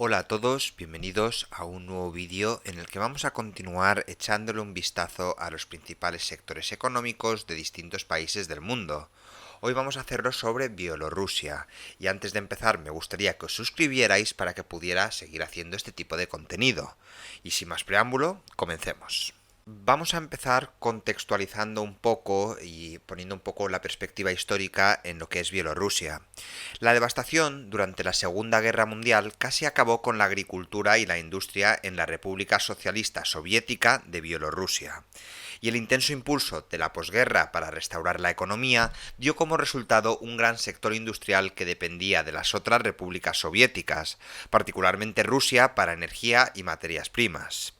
Hola a todos, bienvenidos a un nuevo vídeo en el que vamos a continuar echándole un vistazo a los principales sectores económicos de distintos países del mundo. Hoy vamos a hacerlo sobre Bielorrusia y antes de empezar me gustaría que os suscribierais para que pudiera seguir haciendo este tipo de contenido. Y sin más preámbulo, comencemos. Vamos a empezar contextualizando un poco y poniendo un poco la perspectiva histórica en lo que es Bielorrusia. La devastación durante la Segunda Guerra Mundial casi acabó con la agricultura y la industria en la República Socialista Soviética de Bielorrusia. Y el intenso impulso de la posguerra para restaurar la economía dio como resultado un gran sector industrial que dependía de las otras repúblicas soviéticas, particularmente Rusia para energía y materias primas.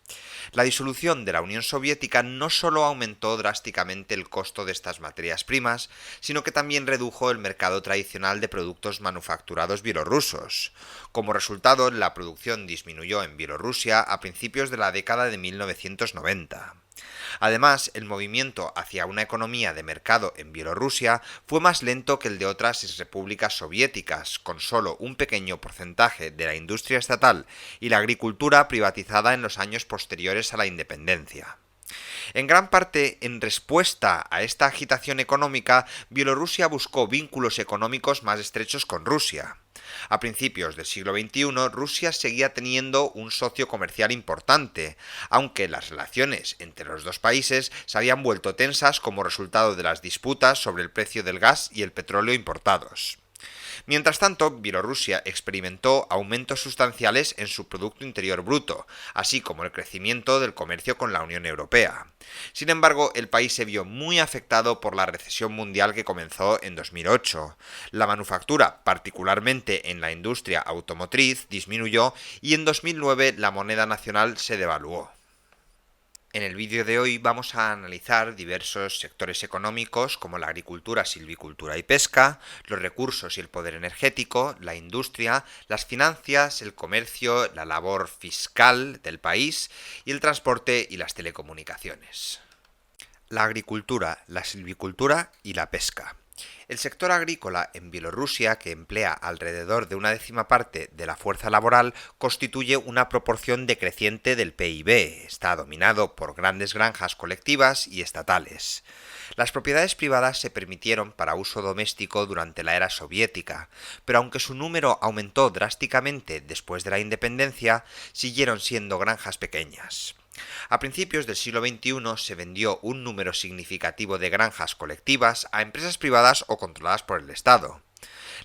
La disolución de la Unión Soviética no solo aumentó drásticamente el costo de estas materias primas, sino que también redujo el mercado tradicional de productos manufacturados bielorrusos. Como resultado, la producción disminuyó en Bielorrusia a principios de la década de 1990. Además, el movimiento hacia una economía de mercado en Bielorrusia fue más lento que el de otras repúblicas soviéticas, con solo un pequeño porcentaje de la industria estatal y la agricultura privatizada en los años posteriores a la independencia. En gran parte, en respuesta a esta agitación económica, Bielorrusia buscó vínculos económicos más estrechos con Rusia. A principios del siglo XXI, Rusia seguía teniendo un socio comercial importante, aunque las relaciones entre los dos países se habían vuelto tensas como resultado de las disputas sobre el precio del gas y el petróleo importados. Mientras tanto, Bielorrusia experimentó aumentos sustanciales en su Producto Interior Bruto, así como el crecimiento del comercio con la Unión Europea. Sin embargo, el país se vio muy afectado por la recesión mundial que comenzó en 2008. La manufactura, particularmente en la industria automotriz, disminuyó y en 2009 la moneda nacional se devaluó. En el vídeo de hoy vamos a analizar diversos sectores económicos como la agricultura, silvicultura y pesca, los recursos y el poder energético, la industria, las finanzas, el comercio, la labor fiscal del país y el transporte y las telecomunicaciones. La agricultura, la silvicultura y la pesca. El sector agrícola en Bielorrusia, que emplea alrededor de una décima parte de la fuerza laboral, constituye una proporción decreciente del PIB. Está dominado por grandes granjas colectivas y estatales. Las propiedades privadas se permitieron para uso doméstico durante la era soviética, pero aunque su número aumentó drásticamente después de la independencia, siguieron siendo granjas pequeñas. A principios del siglo XXI se vendió un número significativo de granjas colectivas a empresas privadas o controladas por el Estado.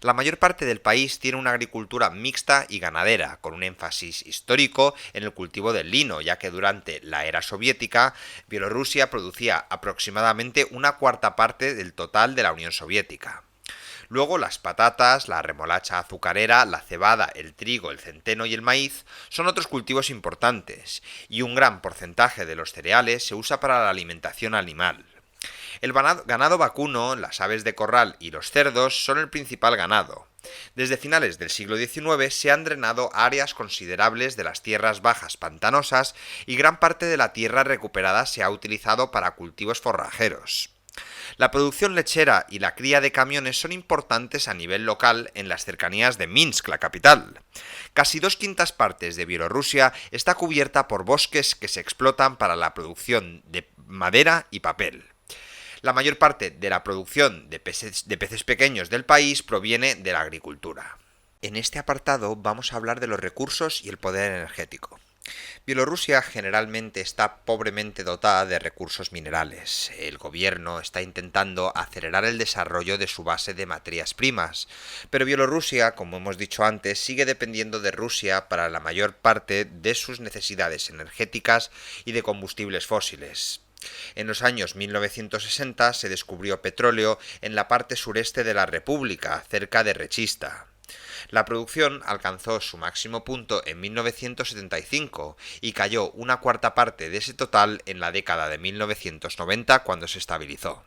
La mayor parte del país tiene una agricultura mixta y ganadera, con un énfasis histórico en el cultivo del lino, ya que durante la era soviética Bielorrusia producía aproximadamente una cuarta parte del total de la Unión Soviética. Luego las patatas, la remolacha azucarera, la cebada, el trigo, el centeno y el maíz son otros cultivos importantes, y un gran porcentaje de los cereales se usa para la alimentación animal. El ganado vacuno, las aves de corral y los cerdos son el principal ganado. Desde finales del siglo XIX se han drenado áreas considerables de las tierras bajas pantanosas y gran parte de la tierra recuperada se ha utilizado para cultivos forrajeros. La producción lechera y la cría de camiones son importantes a nivel local en las cercanías de Minsk, la capital. Casi 2/5 de Bielorrusia está cubierta por bosques que se explotan para la producción de madera y papel. La mayor parte de la producción de peces pequeños del país proviene de la agricultura. En este apartado vamos a hablar de los recursos y el poder energético. Bielorrusia generalmente está pobremente dotada de recursos minerales. El gobierno está intentando acelerar el desarrollo de su base de materias primas, pero Bielorrusia, como hemos dicho antes, sigue dependiendo de Rusia para la mayor parte de sus necesidades energéticas y de combustibles fósiles. En los años 1960 se descubrió petróleo en la parte sureste de la República, cerca de Rechista. La producción alcanzó su máximo punto en 1975 y cayó una cuarta parte de ese total en la década de 1990 cuando se estabilizó.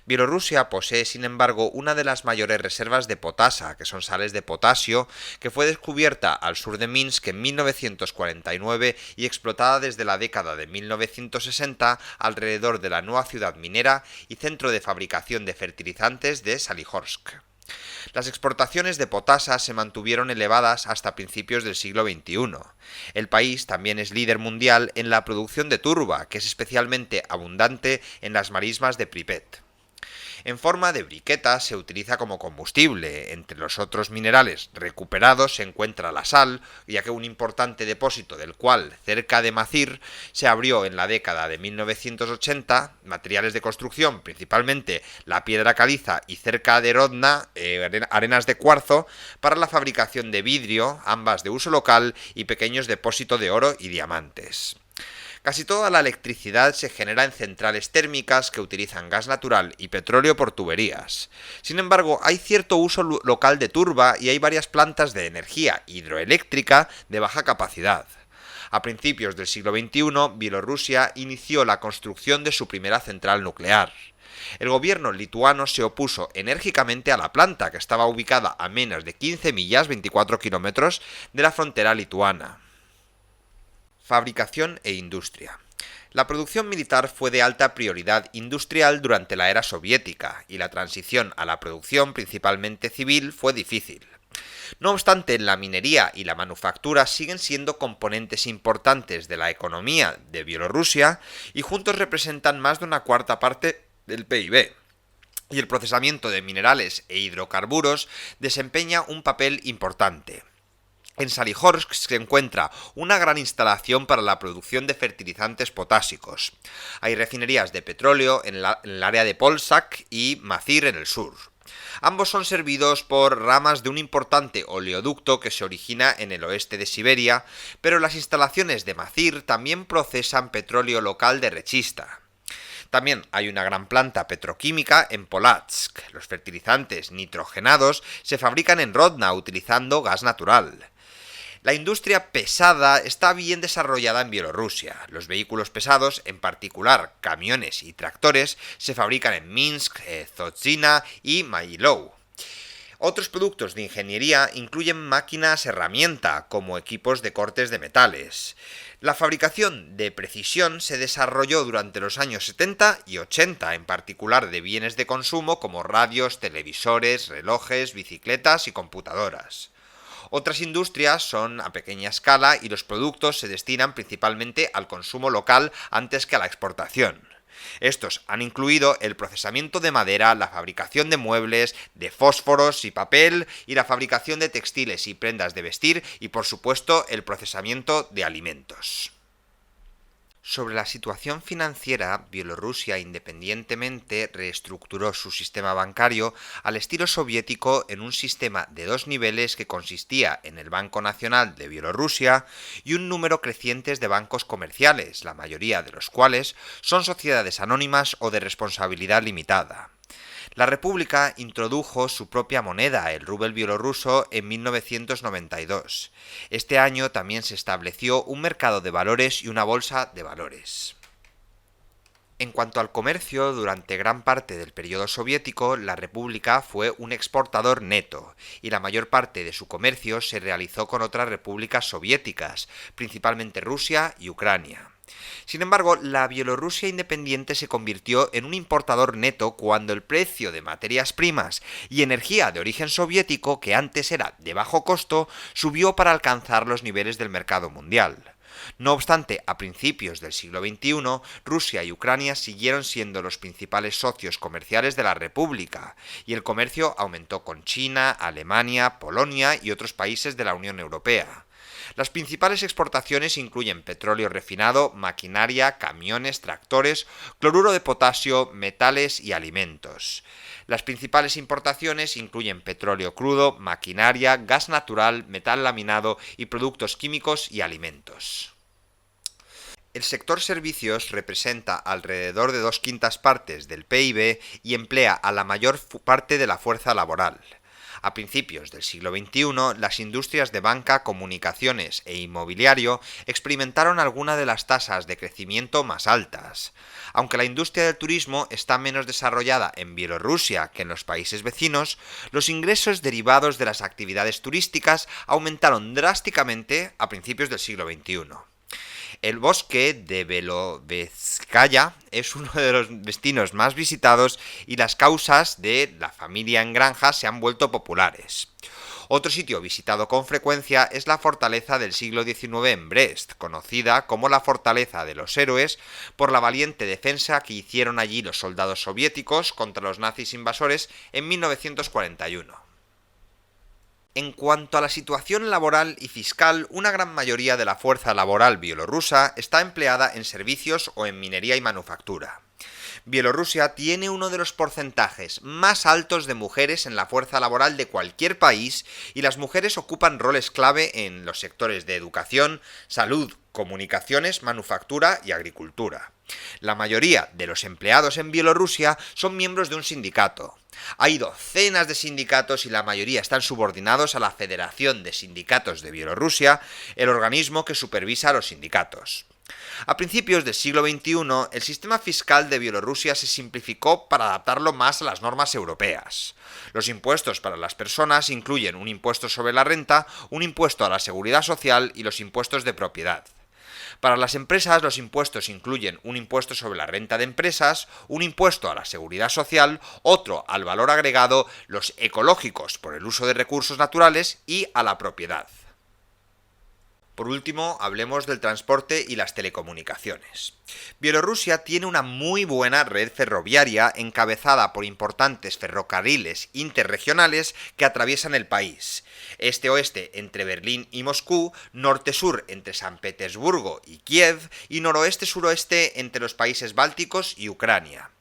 Bielorrusia posee, sin embargo, una de las mayores reservas de potasa, que son sales de potasio, que fue descubierta al sur de Minsk en 1949 y explotada desde la década de 1960 alrededor de la nueva ciudad minera y centro de fabricación de fertilizantes de Salihorsk. Las exportaciones de potasa se mantuvieron elevadas hasta principios del siglo XXI. El país también es líder mundial en la producción de turba, que es especialmente abundante en las marismas de Pripet. En forma de briqueta se utiliza como combustible. Entre los otros minerales recuperados se encuentra la sal, ya que un importante depósito del cual, cerca de Macir, se abrió en la década de 1980, materiales de construcción, principalmente la piedra caliza y cerca de Rodna, arenas de cuarzo, para la fabricación de vidrio, ambas de uso local, y pequeños depósitos de oro y diamantes. Casi toda la electricidad se genera en centrales térmicas que utilizan gas natural y petróleo por tuberías. Sin embargo, hay cierto uso local de turba y hay varias plantas de energía hidroeléctrica de baja capacidad. A principios del siglo XXI, Bielorrusia inició la construcción de su primera central nuclear. El gobierno lituano se opuso enérgicamente a la planta, que estaba ubicada a menos de 15 millas, 24 kilómetros, de la frontera lituana. Fabricación e industria. La producción militar fue de alta prioridad industrial durante la era soviética, y la transición a la producción principalmente civil fue difícil. No obstante, la minería y la manufactura siguen siendo componentes importantes de la economía de Bielorrusia y juntos representan más de una cuarta parte del PIB. Y el procesamiento de minerales e hidrocarburos desempeña un papel importante. En Salihorsk se encuentra una gran instalación para la producción de fertilizantes potásicos. Hay refinerías de petróleo en el área de Polsak y Macir en el sur. Ambos son servidos por ramas de un importante oleoducto que se origina en el oeste de Siberia, pero las instalaciones de Macir también procesan petróleo local de Rechista. También hay una gran planta petroquímica en Polotsk. Los fertilizantes nitrogenados se fabrican en Rodna utilizando gas natural. La industria pesada está bien desarrollada en Bielorrusia. Los vehículos pesados, en particular camiones y tractores, se fabrican en Minsk, Zotzina y Mailou. Otros productos de ingeniería incluyen máquinas herramienta, como equipos de cortes de metales. La fabricación de precisión se desarrolló durante los años 70 y 80, en particular de bienes de consumo como radios, televisores, relojes, bicicletas y computadoras. Otras industrias son a pequeña escala y los productos se destinan principalmente al consumo local antes que a la exportación. Estos han incluido el procesamiento de madera, la fabricación de muebles, de fósforos y papel, y la fabricación de textiles y prendas de vestir, y por supuesto el procesamiento de alimentos. Sobre la situación financiera, Bielorrusia independientemente reestructuró su sistema bancario al estilo soviético en un sistema de dos niveles que consistía en el Banco Nacional de Bielorrusia y un número creciente de bancos comerciales, la mayoría de los cuales son sociedades anónimas o de responsabilidad limitada. La República introdujo su propia moneda, el rubel bielorruso, en 1992. Este año también se estableció un mercado de valores y una bolsa de valores. En cuanto al comercio, durante gran parte del periodo soviético, la República fue un exportador neto, y la mayor parte de su comercio se realizó con otras repúblicas soviéticas, principalmente Rusia y Ucrania. Sin embargo, la Bielorrusia independiente se convirtió en un importador neto cuando el precio de materias primas y energía de origen soviético, que antes era de bajo costo, subió para alcanzar los niveles del mercado mundial. No obstante, a principios del siglo XXI, Rusia y Ucrania siguieron siendo los principales socios comerciales de la República, y el comercio aumentó con China, Alemania, Polonia y otros países de la Unión Europea. Las principales exportaciones incluyen petróleo refinado, maquinaria, camiones, tractores, cloruro de potasio, metales y alimentos. Las principales importaciones incluyen petróleo crudo, maquinaria, gas natural, metal laminado y productos químicos y alimentos. El sector servicios representa alrededor de 2/5 partes del PIB y emplea a la mayor parte de la fuerza laboral. A principios del siglo XXI, las industrias de banca, comunicaciones e inmobiliario experimentaron algunas de las tasas de crecimiento más altas. Aunque la industria del turismo está menos desarrollada en Bielorrusia que en los países vecinos, los ingresos derivados de las actividades turísticas aumentaron drásticamente a principios del siglo XXI. El bosque de Belovetskaya es uno de los destinos más visitados y las causas de la familia en granja se han vuelto populares. Otro sitio visitado con frecuencia es la fortaleza del siglo XIX en Brest, conocida como la Fortaleza de los Héroes por la valiente defensa que hicieron allí los soldados soviéticos contra los nazis invasores en 1941. En cuanto a la situación laboral y fiscal, una gran mayoría de la fuerza laboral bielorrusa está empleada en servicios o en minería y manufactura. Bielorrusia tiene uno de los porcentajes más altos de mujeres en la fuerza laboral de cualquier país y las mujeres ocupan roles clave en los sectores de educación, salud, comunicaciones, manufactura y agricultura. La mayoría de los empleados en Bielorrusia son miembros de un sindicato. Hay docenas de sindicatos y la mayoría están subordinados a la Federación de Sindicatos de Bielorrusia, el organismo que supervisa a los sindicatos. A principios del siglo XXI, el sistema fiscal de Bielorrusia se simplificó para adaptarlo más a las normas europeas. Los impuestos para las personas incluyen un impuesto sobre la renta, un impuesto a la seguridad social y los impuestos de propiedad. Para las empresas, los impuestos incluyen un impuesto sobre la renta de empresas, un impuesto a la seguridad social, otro al valor agregado, los ecológicos por el uso de recursos naturales y a la propiedad. Por último, hablemos del transporte y las telecomunicaciones. Bielorrusia tiene una muy buena red ferroviaria encabezada por importantes ferrocarriles interregionales que atraviesan el país. Este-oeste entre Berlín y Moscú, norte-sur entre San Petersburgo y Kiev y noroeste-suroeste entre los países bálticos y Ucrania.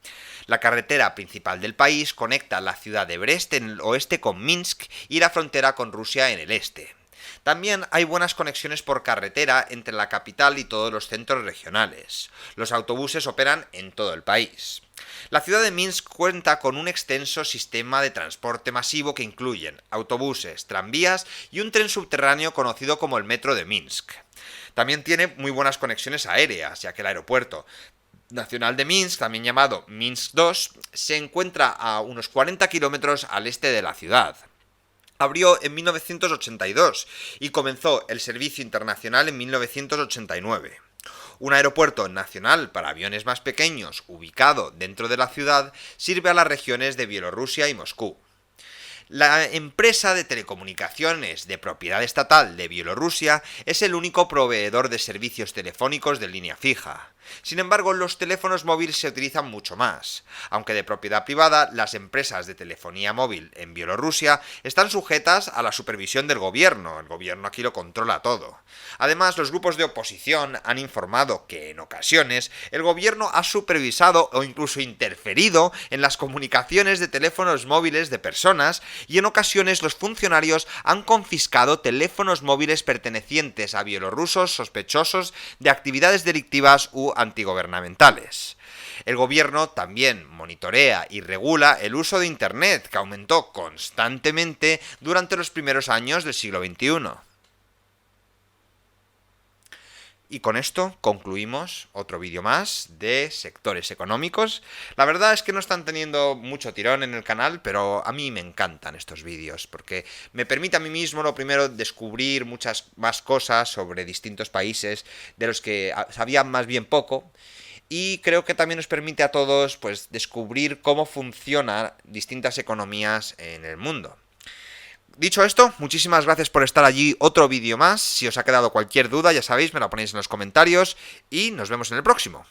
La carretera principal del país conecta la ciudad de Brest en el oeste con Minsk y la frontera con Rusia en el este. También hay buenas conexiones por carretera entre la capital y todos los centros regionales. Los autobuses operan en todo el país. La ciudad de Minsk cuenta con un extenso sistema de transporte masivo que incluyen autobuses, tranvías y un tren subterráneo conocido como el Metro de Minsk. También tiene muy buenas conexiones aéreas, ya que el aeropuerto nacional de Minsk, también llamado Minsk II, se encuentra a unos 40 kilómetros al este de la ciudad. Abrió en 1982 y comenzó el servicio internacional en 1989. Un aeropuerto nacional para aviones más pequeños, ubicado dentro de la ciudad, sirve a las regiones de Bielorrusia y Moscú. La empresa de telecomunicaciones de propiedad estatal de Bielorrusia es el único proveedor de servicios telefónicos de línea fija. Sin embargo, los teléfonos móviles se utilizan mucho más. Aunque de propiedad privada, las empresas de telefonía móvil en Bielorrusia están sujetas a la supervisión del gobierno. El gobierno aquí lo controla todo. Además, los grupos de oposición han informado que en ocasiones el gobierno ha supervisado o incluso interferido en las comunicaciones de teléfonos móviles de personas y en ocasiones los funcionarios han confiscado teléfonos móviles pertenecientes a bielorrusos sospechosos de actividades delictivas u antigubernamentales. El gobierno también monitorea y regula el uso de Internet, que aumentó constantemente durante los primeros años del siglo XXI. Y con esto concluimos otro vídeo más de sectores económicos. La verdad es que no están teniendo mucho tirón en el canal, pero a mí me encantan estos vídeos, porque me permite a mí mismo, lo primero, descubrir muchas más cosas sobre distintos países de los que sabía más bien poco. Y creo que también nos permite a todos, pues, descubrir cómo funcionan distintas economías en el mundo. Dicho esto, muchísimas gracias por estar allí, otro vídeo más. Si os ha quedado cualquier duda, ya sabéis, me la ponéis en los comentarios y nos vemos en el próximo.